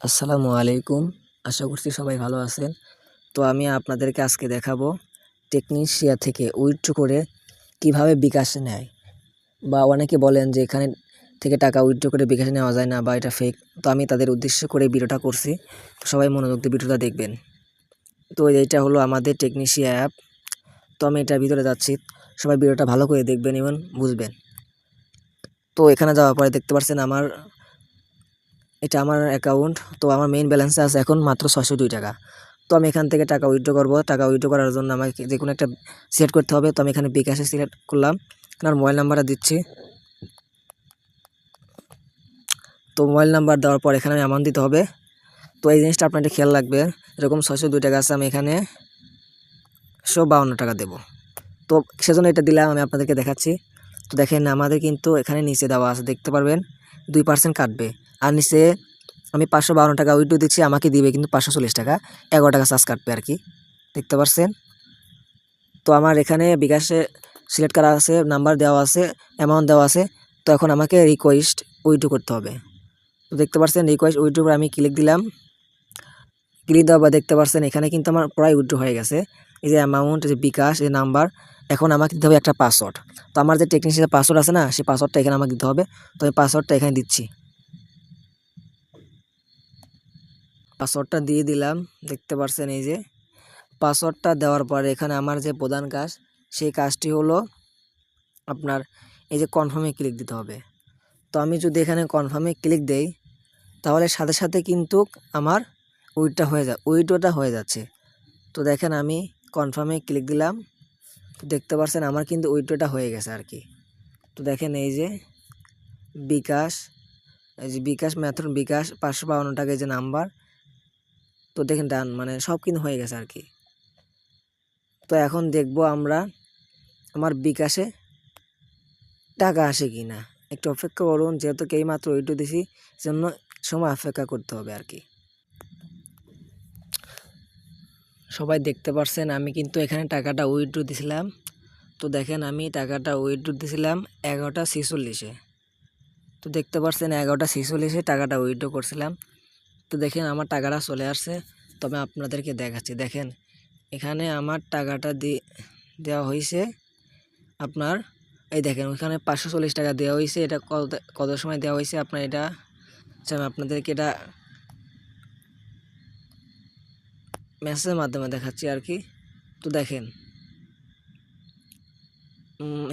আসসালামু আলাইকুম। আশা করছি সবাই ভালো আছেন। তো আমি আপনাদেরকে আজকে দেখাবো টেকনিশিয়া থেকে উইথড্র করে কিভাবে বিকাশে নেয়। বা অনেকে বলেন যে এখানে থেকে টাকা উইথড্র করে বিকাশে নেওয়া যায় না বা এটা ফেক। তো আমি তাদের উদ্দেশ্য করে ভিডিওটা করছি। তো সবাই মনোযোগ দিয়ে ভিডিওটা দেখবেন। তো এইটা হলো আমাদের টেকনিশিয়া অ্যাপ। তো আমি এটার ভিতরে যাচ্ছি। সবাই ভিডিওটা ভালো করে দেখবেন এবং বুঝবেন। তো এখানে যাওয়ার পরে দেখতে পাচ্ছেন এটা আমার অ্যাকাউন্ট। তো আমার মেইন ব্যালেন্সে আছে এখন মাত্র ৬০২ টাকা। তো আমি এখান থেকে টাকা উইথড্র করব। টাকা উইথড্র করার জন্য আমাকে যেকোনো একটা সিলেক্ট করতে হবে। তো আমি এখানে বিকাশে সিলেক্ট করলাম। আপনার মোবাইল নাম্বারটা দিচ্ছি। তো মোবাইল নাম্বার দেওয়ার পর এখানে আমি অ্যামাউন্ট দিতে হবে। তো এই জিনিসটা আপনার খেয়াল রাখবে। এরকম ৬০২ টাকা আছে, আমি এখানে ১৫২ টাকা দেবো। তো সেজন্য এটা দিলাম, আমি আপনাদেরকে দেখাচ্ছি। তো দেখেন আমাদের কিন্তু এখানে নিচে দেওয়া আছে, দেখতে পারবেন 2% কাটবে। আর নিচে আমি ৫৫২ টাকা উইথড্র দিচ্ছি, আমাকে দিবে কিন্তু ৫৪০ টাকা, ১১ টাকা চার্জ কাটবে আর কি, দেখতে পাচ্ছেন। তো আমার এখানে বিকাশে সিলেক্ট করা আছে, নাম্বার দেওয়া আছে, অ্যামাউন্ট দেওয়া আছে। তো এখন আমাকে রিকোয়েস্ট উইথড্র করতে হবে। তো দেখতে পাচ্ছেন রিকোয়েস্ট উইথড্র আমি ক্লিক দিলাম। ক্লিক দেওয়ার পর দেখতে পাচ্ছেন এখানে কিন্তু আমার প্রায় উইথড্র হয়ে গেছে। এই যে অ্যামাউন্ট, যে বিকাশ, এই নাম্বার। এখন আমাকে দিতে হবে একটা পাসওয়ার্ড। তো আমার যে টেকনিশিয়ান পাসওয়ার্ড আছে না, সেই পাসওয়ার্ডটা এখানে আমাকে দিতে হবে। তো আমি পাসওয়ার্ডটা এখানে দিচ্ছি। পাসওয়ার্ডটা দিয়ে দিলাম, দেখতে পাচ্ছেন। এই যে পাসওয়ার্ডটা দেওয়ার পরে এখানে আমার যে প্রধান কাজ, সেই কাজটি হলো আপনার এই যে কনফার্মে ক্লিক দিতে হবে। তো আমি যদি এখানে কনফার্মে ক্লিক দেই, তাহলে সাথে সাথে কিন্তু আমার উইথড্রটা হয়ে যাচ্ছে। তো দেখেন আমি কনফার্মে ক্লিক দিলাম। তো দেখতে পাচ্ছেন আমার কিন্তু উইথড্রটা হয়ে গেছে আর কি। তো দেখেন এই যে বিকাশ, এই যে বিকাশ মেথড, বিকাশ ৫৫২ টাকা, এই যে নাম্বার। তো দেখেন ডান, মানে সব কিন্তু হয়ে গেছে আর কি। তো এখন দেখব আমরা আমার বিকাশে টাকা আসে কি না। একটু অপেক্ষা করুন, যেহেতু এইমাত্র উইথড্র দিছি, জন্য সময় অপেক্ষা করতে হবে আর কি। সবাই দেখতে পাচ্ছেন আমি কিন্তু এখানে টাকাটা উইথড্র দিছিলাম। তো দেখেন আমি টাকাটা উইথড্র দিছিলাম ১১টা ৪৬-এ। তো দেখতে পাচ্ছেন ১১টা ৪৬-এ টাকাটা উইথড্র করছিলাম। তো দেখেন আমার টাকাটা চলে আসছে। তো আমি আপনাদেরকে দেখাচ্ছি। দেখেন এখানে আমার টাকাটা দেওয়া হয়েছে আপনার, এই দেখেন ওইখানে ৫৪০ টাকা দেওয়া হয়েছে। এটা কত সময় দেওয়া হয়েছে আপনার, এটা আমি আপনাদেরকে এটা মেসেজের মাধ্যমে দেখাচ্ছি আর কি। তো দেখেন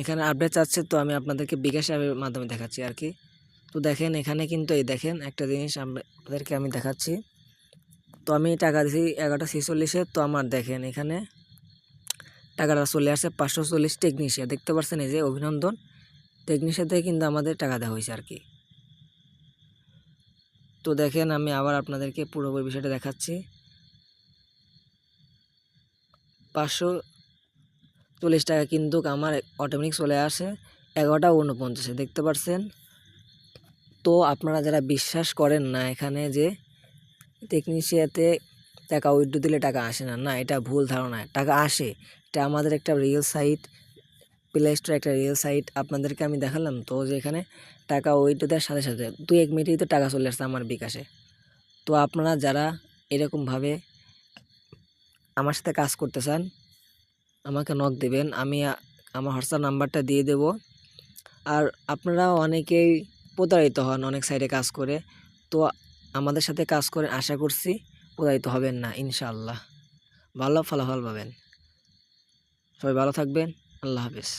এখানে আপডেট চাচ্ছে, তো আমি আপনাদেরকে বিকাশ অ্যাপের মাধ্যমে দেখাচ্ছি আর কি। তো দেখেন এখানে কিন্তু এই দেখেন একটা জিনিস আপনাদেরকে আমি দেখাচ্ছি। তো আমি টাকা দিয়েছি ১১টা ৪৬-এ। তো আমার দেখেন এখানে টাকাটা চলে আসছে ৫৪০ টেকনিশিয়া, দেখতে পাচ্ছেন। এই যে অভিনন্দন, টেকনিশিয়া থেকে কিন্তু আমাদের টাকা দেওয়া হয়েছে আর কি। তো দেখেন আমি আবার আপনাদেরকে পুরোপুরি বিষয়টা দেখাচ্ছি। ৫৪০ টাকা কিন্তু আমার অটোমেটিক চলে আসে ১১টা ৪৯-এ, দেখতে পাচ্ছেন। তো আপনারা যারা বিশ্বাস করেন না এখানে যে টেকনিশিয়াতে টাকা উইথড্র দিলে টাকা আসে না, না, এটা ভুল ধারণা। টাকা আসে, এটা আমাদের একটা রিয়েল সাইট, প্লে স্টোর একটা রিয়েল সাইট। আপনাদেরকে আমি দেখালাম তো যে এখানে টাকা উইথড্র দেওয়ার সাথে সাথে ২-১ মিনিটেই তো টাকা চলে আসছে আমার বিকাশে। তো আপনারা যারা এরকমভাবে আমার সাথে কাজ করতে চান, আমাকে নক দেবেন, আমি আমার হোয়াটসঅ্যাপ নাম্বারটা দিয়ে দেব। আর আপনারা অনেকেই প্রতারিত হন অনেক সাইটে কাজ করে। তো আমাদের সাথে কাজ করে আশা করছি প্রতারিত হবেন না ইনশাআল্লাহ, ভালো ফলাফল পাবেন। সবাই ভালো থাকবেন। আল্লাহ হাফেজ।